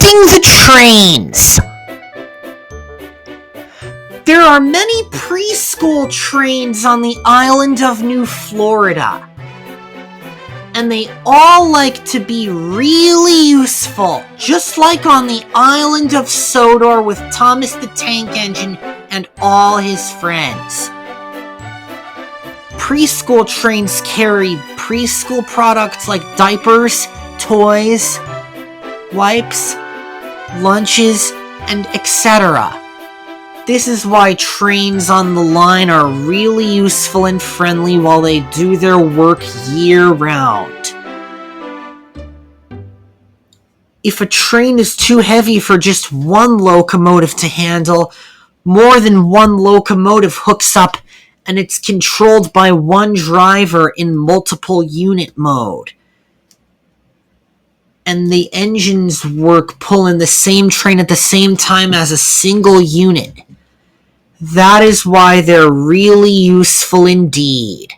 Boarding the trains. There are many preschool trains on the island of New Florida, and they all like to be really useful, just like on the island of Sodor with Thomas the Tank Engine and all his friends. Preschool trains carry preschool products like diapers, toys, wipes, lunches, and etc. This is why trains on the line are really useful and friendly while they do their work year-round. If a train is too heavy for just one locomotive to handle, more than one locomotive hooks up and it's controlled by one driver in multiple unit mode. And the engines work pulling the same train at the same time as a single unit. That is why they're really useful indeed.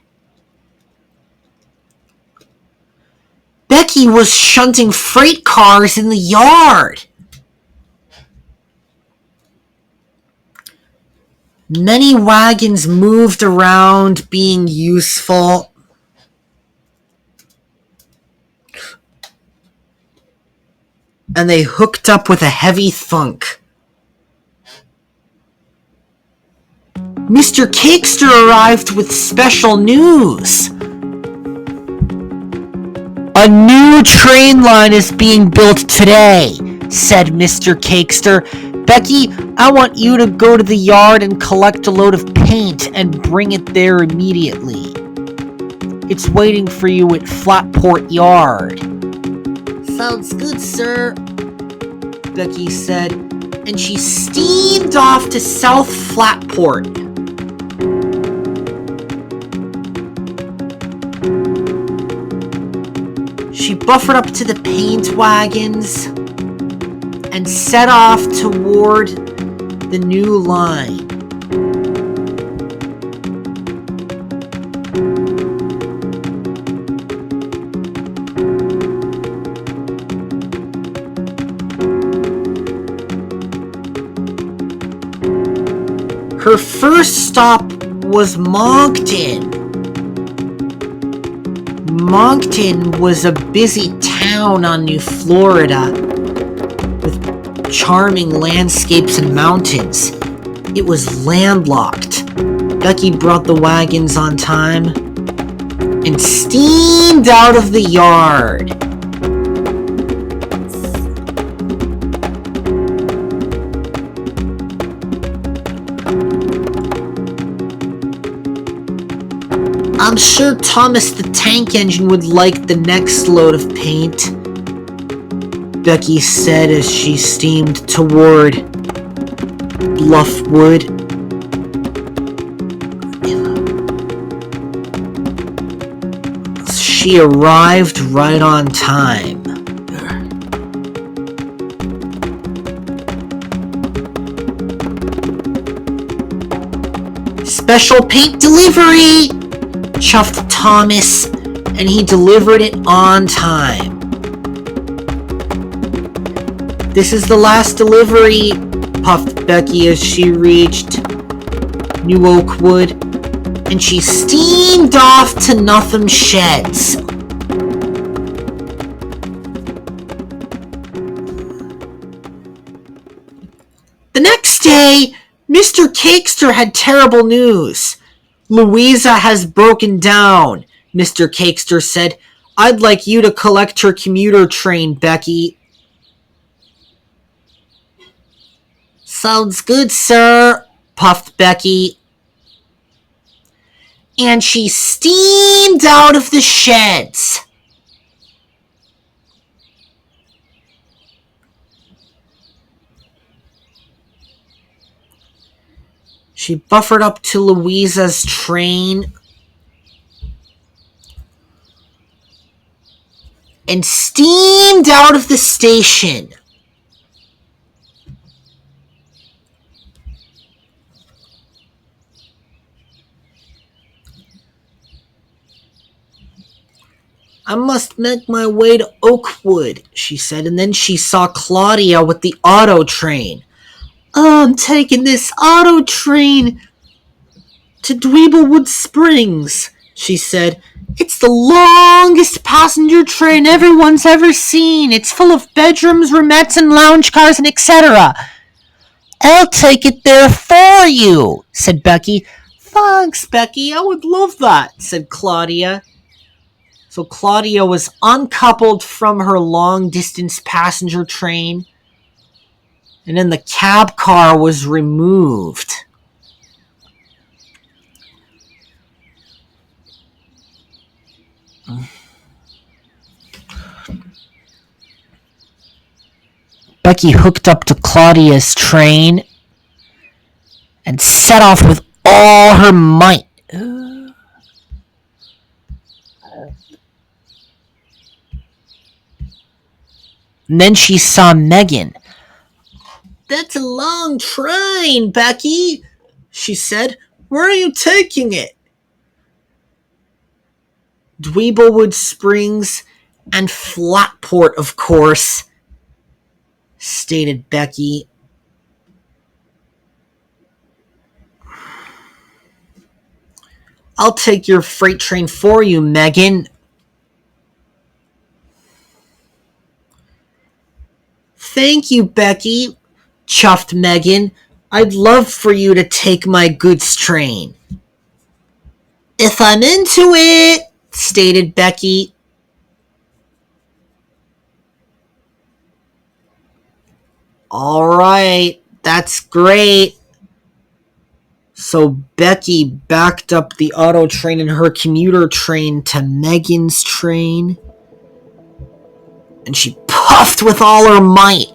Becky was shunting freight cars in the yard. Many wagons moved around being useful. And they hooked up with a heavy thunk. Mr. Cakester arrived with special news. A new train line is being built today, said Mr. Cakester. Becky, I want you to go to the yard and collect a load of paint and bring it there immediately. It's waiting for you at Flatport Yard. Sounds good, sir, Becky said, and she steamed off to South Flatport. She buffered up to the paint wagons and set off toward the new line. Her first stop was Moncton. Moncton was a busy town on New Florida with charming landscapes and mountains. It was landlocked. Becky brought the wagons on time and steamed out of the yard. I'm sure Thomas the Tank Engine would like the next load of paint, Becky said as she steamed toward Bluffwood. She arrived right on time. Special paint delivery! Chuffed Thomas, and he delivered it on time. This is the last delivery, puffed Becky as she reached New Oakwood, and she steamed off to Notham Sheds. The next day, Mr. Cakester had terrible news. Louisa has broken down, Mr. Cakester said. I'd like you to collect her commuter train, Becky. Sounds good, sir, puffed Becky. And she steamed out of the sheds. She buffered up to Louisa's train and steamed out of the station. I must make my way to Oakwood, she said, and then she saw Claudia with the auto train. Oh, I'm taking this auto train to Dweeblewood Springs, she said. It's the longest passenger train everyone's ever seen. It's full of bedrooms, roomettes, and lounge cars, and etc. I'll take it there for you, said Becky. Thanks, Becky. I would love that, said Claudia. So Claudia was uncoupled from her long-distance passenger train, and then the cab car was removed. Becky hooked up to Claudia's train and set off with all her might. And then she saw Megan. That's a long train, Becky, she said. Where are you taking it? Dweeblewood Springs and Flatport, of course, stated Becky. I'll take your freight train for you, Megan. Thank you, Becky, chuffed Megan. I'd love for you to take my goods train. If I'm into it, stated Becky. All right, that's great. So Becky backed up the auto train and her commuter train to Megan's train, and she puffed with all her might.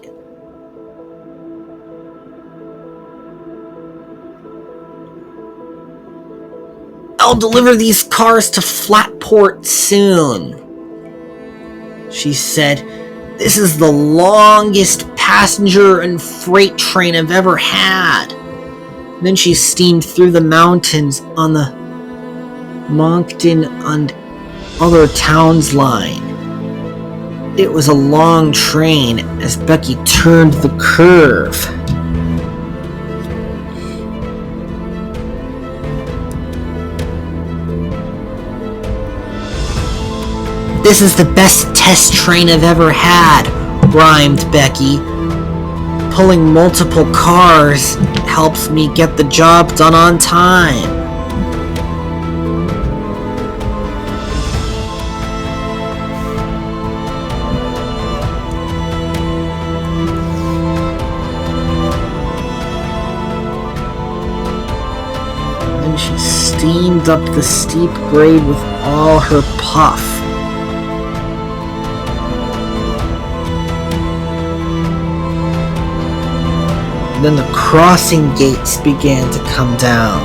I'll deliver these cars to Flatport soon, she said. This is the longest passenger and freight train I've ever had. And then she steamed through the mountains on the Moncton and other towns line. It was a long train as Becky turned the curve. This is the best test train I've ever had, rhymed Becky. Pulling multiple cars helps me get the job done on time. Then she steamed up the steep grade with all her puff. Then the crossing gates began to come down.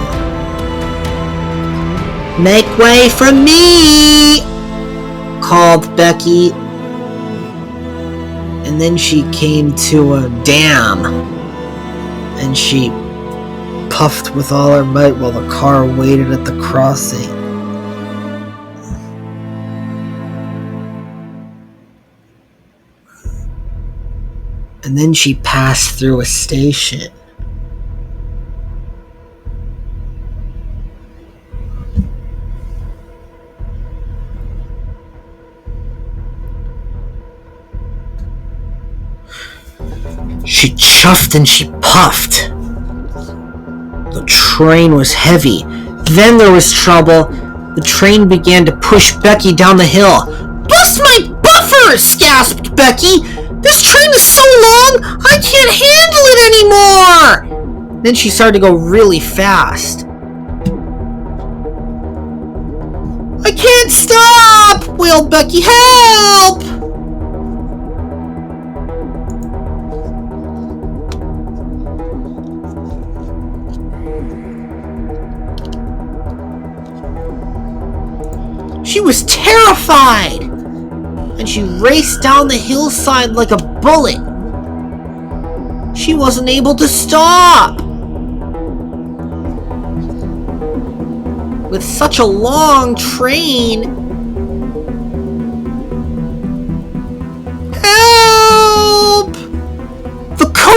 Make way for me, called Becky. And then she came to a dam, and she puffed with all her might while the car waited at the crossing. And then she passed through a station. She chuffed and she puffed. The train was heavy. Then there was trouble. The train began to push Becky down the hill. Bust my buffers, gasped Becky. This train is so long, I can't handle it anymore! Then she started to go really fast. I can't stop! Wailed Becky. Help! She was terrified, and she raced down the hillside like a bullet. She wasn't able to stop. With such a long train,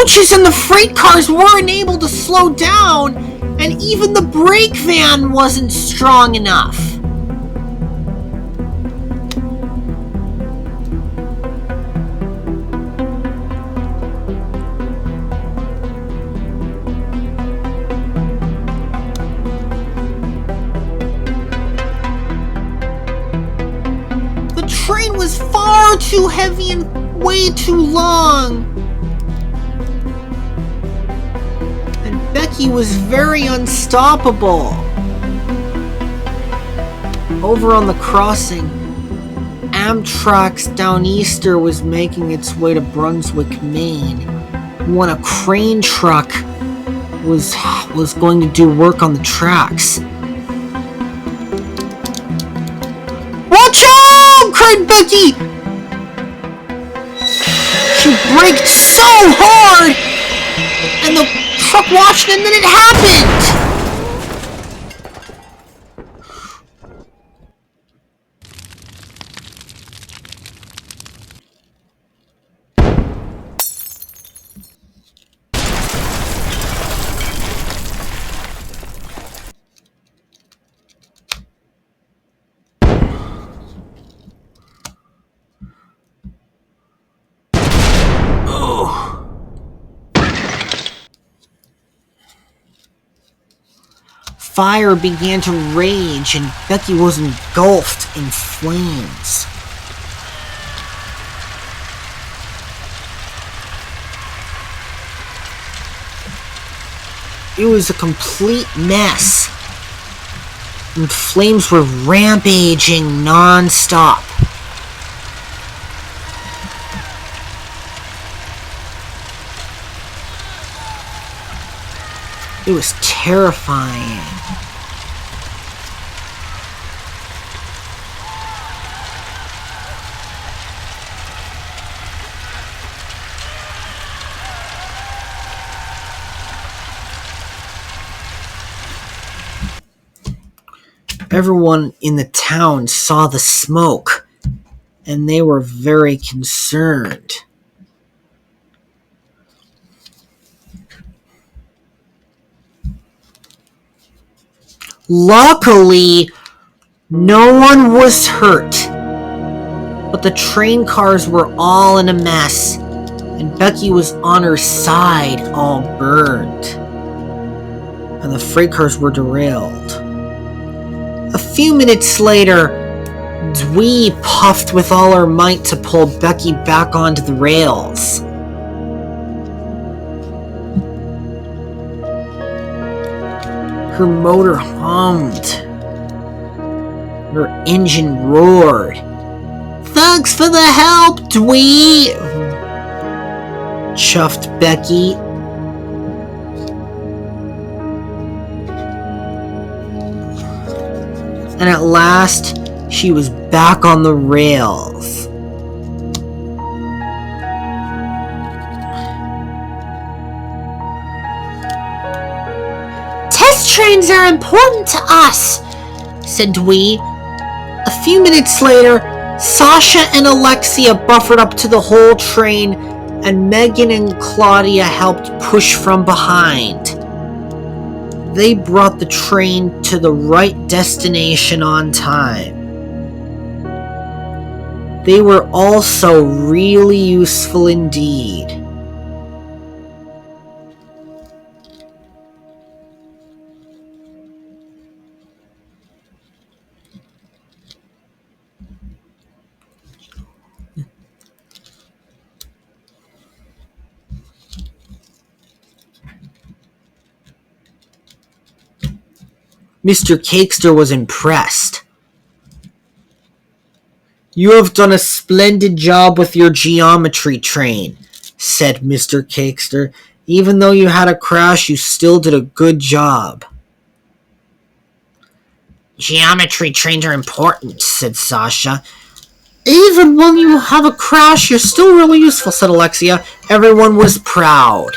coaches and the freight cars weren't able to slow down, and even the brake van wasn't strong enough. The train was far too heavy and way too long. Becky was very unstoppable. Over on the crossing, Amtrak's Downeaster was making its way to Brunswick, Maine, when a crane truck was going to do work on the tracks. "Watch out!" cried Becky. She braked so hard, and the truck watched, and then it happened! Fire began to rage, and Becky was engulfed in flames. It was a complete mess, and flames were rampaging non-stop. It was terrifying. Everyone in the town saw the smoke, and they were very concerned. Luckily, no one was hurt, but the train cars were all in a mess, and Becky was on her side, all burned, and the freight cars were derailed. A few minutes later, Dwee puffed with all her might to pull Becky back onto the rails. Her motor hummed. Her engine roared. "Thanks for the help, Dwee!" chuffed Becky. And at last, she was back on the rails. "Test trains are important to us," said Dwee. A few minutes later, Sasha and Alexia buffered up to the whole train, and Megan and Claudia helped push from behind. They brought the train to the right destination on time. They were also really useful indeed. Mr. Cakester was impressed. "You have done a splendid job with your geometry train," said Mr. Cakester. "Even though you had a crash, you still did a good job." "Geometry trains are important," said Sasha. "Even when you have a crash, you're still really useful," said Alexia. Everyone was proud.